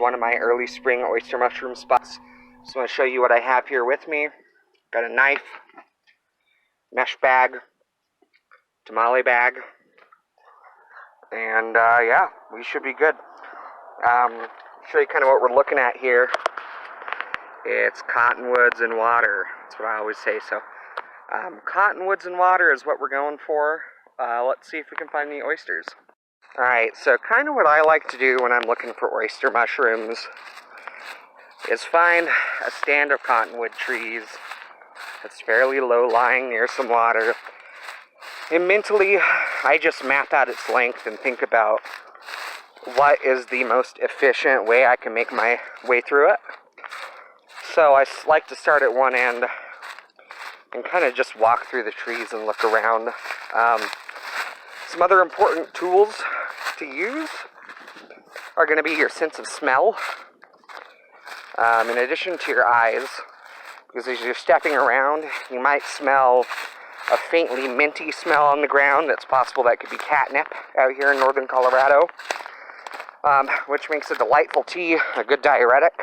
one of my early spring oyster mushroom spots. Just want to show you what I have here with me. Got a knife, mesh bag, tamale bag, and yeah, we should be good. Show you kind of what we're looking at here. It's cottonwoods and water. That's what I always say. So cottonwoods and water is what we're going for. Let's see if we can find any oysters. Alright, so kind of what I like to do when I'm looking for oyster mushrooms is find a stand of cottonwood trees that's fairly low lying near some water. And mentally, I just map out its length and think about what is the most efficient way I can make my way through it. So I like to start at one end and kind of just walk through the trees and look around. Some other important tools to use are going to be your sense of smell, in addition to your eyes, because as you're stepping around, you might smell a faintly minty smell on the ground. It's possible that could be catnip out here in northern Colorado, which makes a delightful tea, a good diuretic.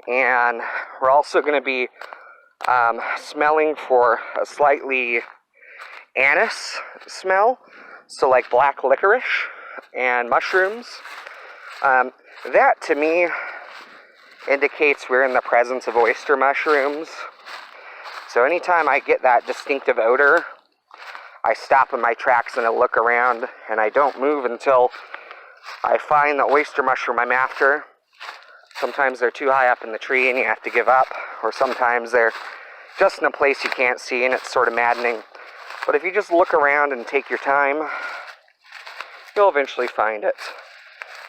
And we're also going to be smelling for a slightly anise smell, so like black licorice and mushrooms. That to me indicates we're in the presence of oyster mushrooms. So anytime I get that distinctive odor, I stop in my tracks and I look around, and I don't move until I find the oyster mushroom I'm after. Sometimes they're too high up in the tree and you have to give up, or sometimes they're just in a place you can't see and it's sort of maddening. But if you just look around and take your time, you'll eventually find it.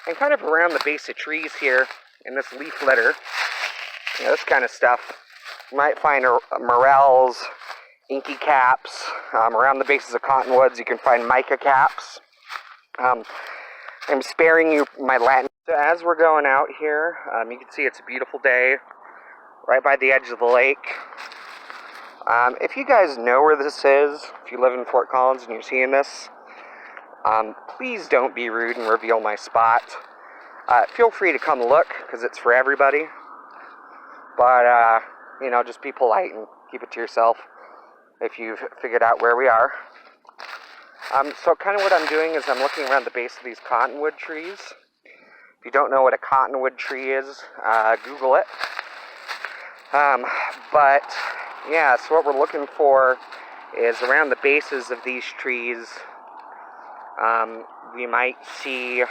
And kind of around the base of trees here, in this leaf litter, this kind of stuff, you might find morels, inky caps. Around the bases of cottonwoods, you can find mica caps. I'm sparing you my Latin. So as we're going out here, you can see it's a beautiful day, right by the edge of the lake. If you guys know where this is, if you live in Fort Collins and you're seeing this, please don't be rude and reveal my spot. Feel free to come look, because it's for everybody. But, just be polite and keep it to yourself if you've figured out where we are. So kind of what I'm doing is I'm looking around the base of these cottonwood trees. If you don't know what a cottonwood tree is, Google it. But yeah, so what we're looking for is around the bases of these trees, we might see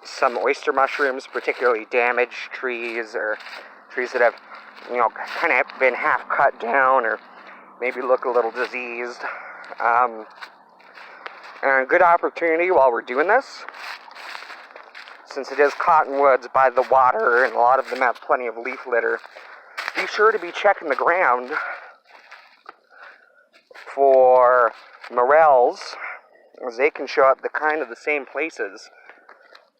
some oyster mushrooms, particularly damaged trees, or trees that have, kind of been half cut down, or maybe look a little diseased. And a good opportunity while we're doing this, since it is cottonwoods by the water and a lot of them have plenty of leaf litter, be sure to be checking the ground for morels, as they can show up the same places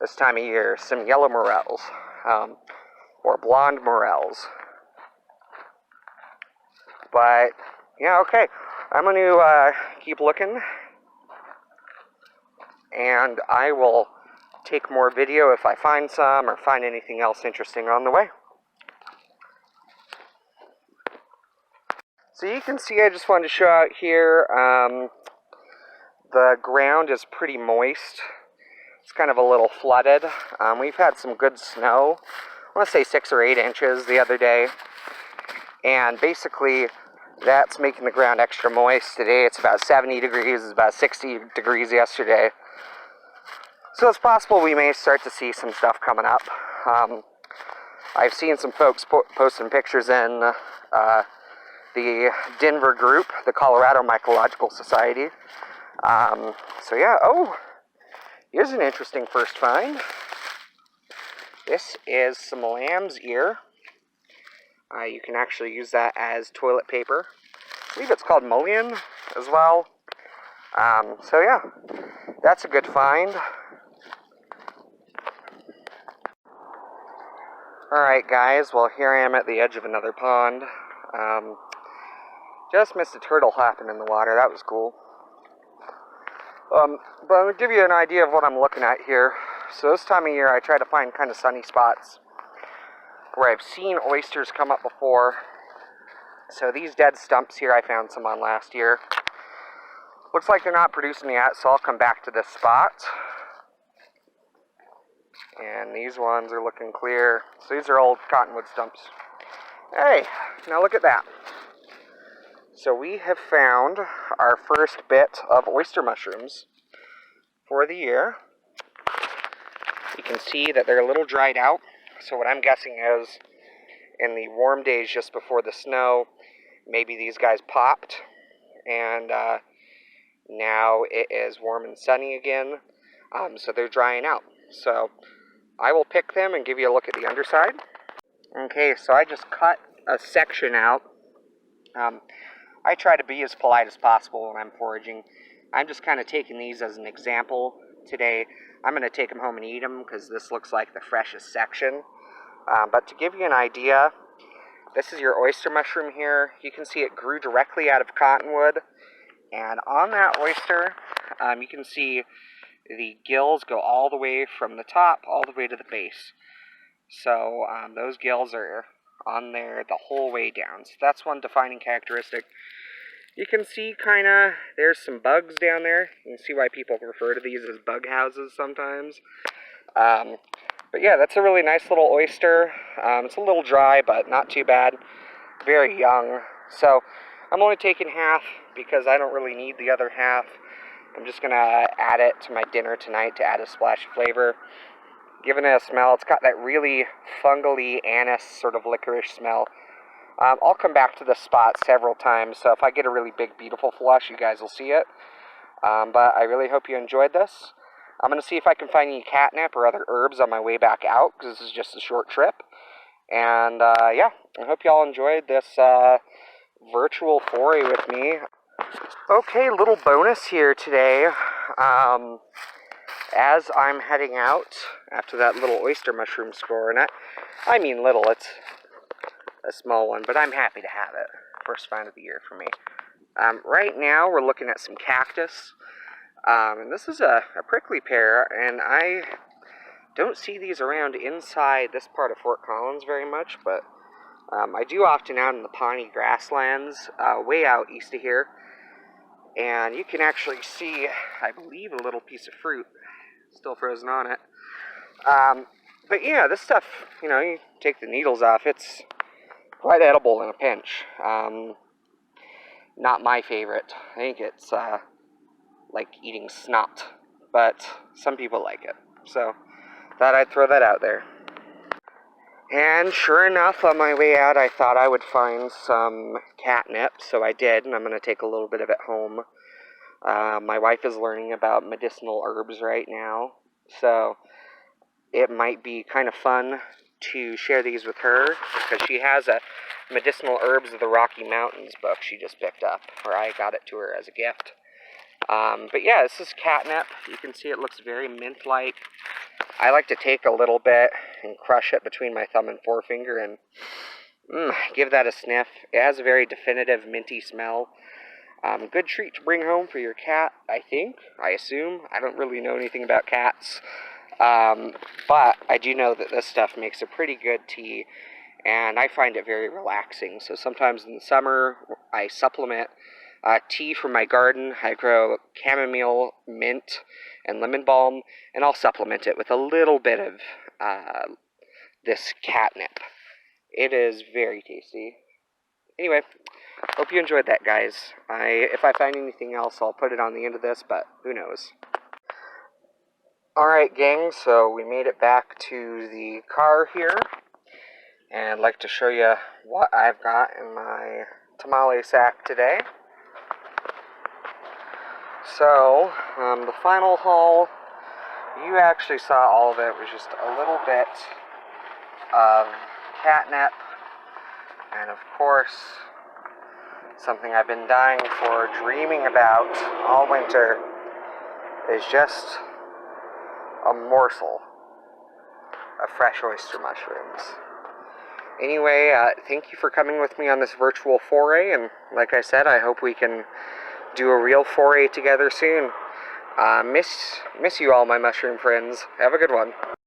this time of year. Some yellow morels, or blonde morels. But yeah, okay, I'm going to keep looking, and I will take more video if I find some or find anything else interesting on the way. So you can see, I just wanted to show out here, the ground is pretty moist. It's kind of a little flooded. We've had some good snow, I want to say 6 or 8 inches the other day. And basically, that's making the ground extra moist. Today it's about 70 degrees, it's about 60 degrees yesterday. So it's possible we may start to see some stuff coming up. I've seen some folks posting pictures in the Denver group, the Colorado Mycological Society. So yeah, here's an interesting first find. This is some lamb's ear. You can actually use that as toilet paper. I believe it's called mullein as well. So yeah, that's a good find. Alright guys, well here I am at the edge of another pond. Just missed a turtle hopping in the water, that was cool. But I'm going to give you an idea of what I'm looking at here. So this time of year I try to find kind of sunny spots where I've seen oysters come up before. So these dead stumps here, I found some on last year. Looks like they're not producing yet, so I'll come back to this spot. And these ones are looking clear. So these are old cottonwood stumps. Hey, now look at that. So we have found our first bit of oyster mushrooms for the year. You can see that they're a little dried out. So what I'm guessing is in the warm days just before the snow, maybe these guys popped. And now it is warm and sunny again. So they're drying out. So I will pick them and give you a look at the underside. Okay, so I just cut a section out. I try to be as polite as possible when I'm foraging. I'm just kind of taking these as an example today. I'm going to take them home and eat them because this looks like the freshest section. But to give you an idea, this is your oyster mushroom here. You can see it grew directly out of cottonwood. And on that oyster, you can see the gills go all the way from the top all the way to the base. So those gills are on there the whole way down. So that's one defining characteristic. You can see kind of, there's some bugs down there. You can see why people refer to these as bug houses sometimes. But yeah, that's a really nice little oyster. It's a little dry, but not too bad. Very young. So I'm only taking half because I don't really need the other half. I'm just going to add it to my dinner tonight to add a splash of flavor. Giving it a smell, it's got that really fungally anise sort of licorice smell. I'll come back to this spot several times, so if I get a really big, beautiful flush, you guys will see it. But I really hope you enjoyed this. I'm going to see if I can find any catnip or other herbs on my way back out, because this is just a short trip. And yeah, I hope you all enjoyed this virtual foray with me. Okay, little bonus here today. As I'm heading out after that little oyster mushroom score, and I mean little, it's a small one, but I'm happy to have it. First find of the year for me. Right now, we're looking at some cactus. And this is a prickly pear, and I don't see these around inside this part of Fort Collins very much, but I do often out in the Pawnee grasslands, way out east of here. And you can actually see, I believe, a little piece of fruit still frozen on it. But yeah, this stuff, you know, you take the needles off, it's quite edible in a pinch. Not my favorite. I think it's like eating snot, but some people like it. So thought I'd throw that out there. And sure enough, on my way out, I thought I would find some catnip, so I did, and I'm going to take a little bit of it home. My wife is learning about medicinal herbs right now, so it might be kind of fun to share these with her, because she has a Medicinal Herbs of the Rocky Mountains book she just picked up, or I got it to her as a gift. But yeah, this is catnip. You can see it looks very mint-like. I like to take a little bit and crush it between my thumb and forefinger and give that a sniff. It has a very definitive minty smell. Good treat to bring home for your cat, I think, I assume. I don't really know anything about cats. But I do know that this stuff makes a pretty good tea, and I find it very relaxing. So sometimes in the summer, I supplement tea from my garden. I grow chamomile, mint, and lemon balm, and I'll supplement it with a little bit of this catnip. It is very tasty. Anyway, hope you enjoyed that, guys. If I find anything else, I'll put it on the end of this, but who knows. Alright, gang, so we made it back to the car here, and I'd like to show you what I've got in my tamale sack today. So, the final haul, you actually saw all of it. It was just a little bit of catnip, and of course, something I've been dying for, dreaming about all winter, is just a morsel of fresh oyster mushrooms. Anyway, thank you for coming with me on this virtual foray, and like I said, I hope we can do a real foray together soon. Miss you all, my mushroom friends. Have a good one.